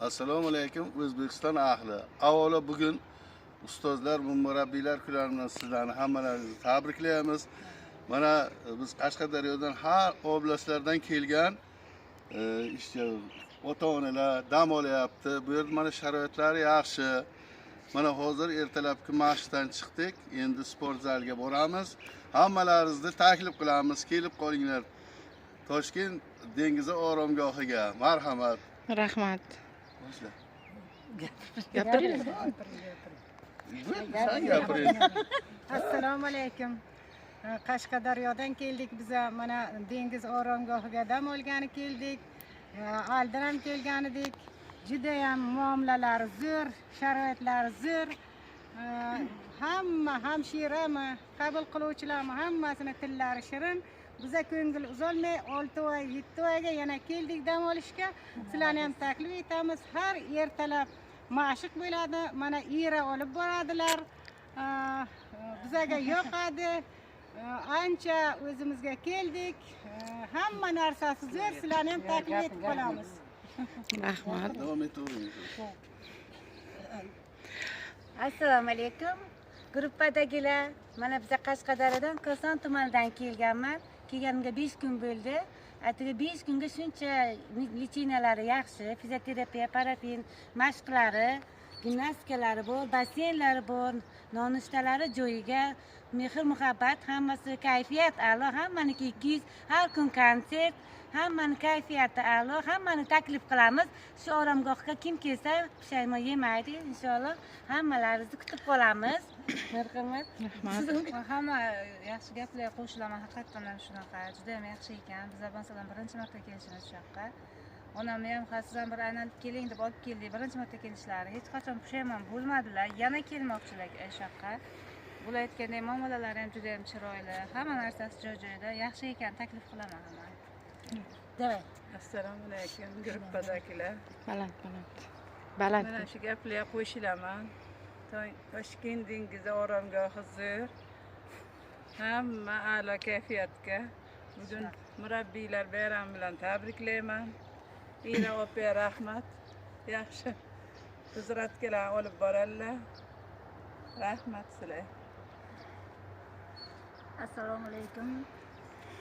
Assalomu alaykum O'zbekiston ahli. Avvalo bugun ustozlar va murabbiylar kunlari bilan sizlarni hammalaringizni tabriklaymiz. Mana biz Qashqadaryodan har oblastlardan kelgan ota-onalar dam olyapti. Bu yerda mana sharoitlari yaxshi. Mana hozir ertalabki mashqdan chiqdik. Endi sport zaliga boramiz. Hammalaringizni taklif qilamiz, kelib qolinglar. Toshkent dengizi oromgohiga. Marhamat. Rahmat. Boshla. Gapiring. Sen gapiring. Assalomu alaykum. Qashqadaryodan keldik biz. Mana dengiz oromgohiga dam olgani keldik. Oldin ham kelgan edik. Juda ham muomalalari zo'r, sharoitlari zo'r. Hamma hamshirami, qabul qiluvchilarmi hammasini tillari shirin. Biza ko'ngil uzolmay 6 oy, 7 oyga yana keldik dam olishga. Sizlarni ham taklif etamiz. Har ertalab mashq bo'ladi. Mana ira olib boradilar. Bizaga yoqadi. Ancha o'zimizga keldik. Hamma narsasi zo'r. Sizlarni ham taklif etib qolamiz. Rahmat. Davom etavering. Assalomu alaykum. Gruppadagilar, mana biz Qashqadaryodan Koson tumanidan kelganman. Kelganimga 5 kun bo'ldi. Atigi 5 kunga shuncha lichinalari yaxshi, fizioterapiya, parafin mashqlari, gimnastikalari bor, basseynlari bor, nonushtalari joyiga, mehr muhabbat, hammasi kayfiyat a'lo, hammaniki 200, har kun konsert, hammani kayfiyati a'lo, hammani taklif qilamiz. Shu oromgohga kim kelsa pushaymon yemaydi, inshaalloh. Hammalaringizni kutib qolamiz. Marhamat. Rahmat. Hamma yaxshi gaplar qo'shilaman, haqiqatan ham shunaqa. Juda ham yaxshi ekan. Biz masalan birinchi marta kelishimiz shu yoqqa. Onamni ham siz ham bir aylanib keling deb olib keldik. Birinchi marta kelishlari. Hech qachon pushaymon bo'lmadilar. Yana kelmoqchilar shu yoqqa. Bo'layotgandek muomalalari ham juda ham chiroyli. Hamma narsasi joy-joyida. Yaxshi ekan, taklif qilaman hammani. Davay. Assalomu alaykum gruppadagilar. Baland. Baland. Mana shu gaplarga qo'shilaman. Toshkent dengizi oromgohi zo'r. Hamma a'lo kayfiyatga. Bugun murabbiylar bayrami bilan tabriklayman. Ira opa rahmat. Yaxshi huzratgalar olib boradilar. Rahmat sizlar. Assalomu alaykum.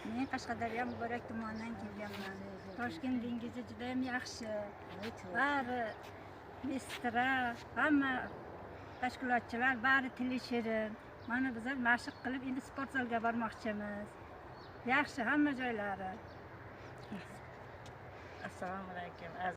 Men Qashqadaryo Muborak tumanidan kelganman. Toshkent dengizi juda ham yaxshi. Bari mistra, hamma tashkilotchilar bari tili shirin. Mana biz mashq qilib endi sport zalga bormoqchimiz. Yaxshi hamma joylari. Assalomu alaykum.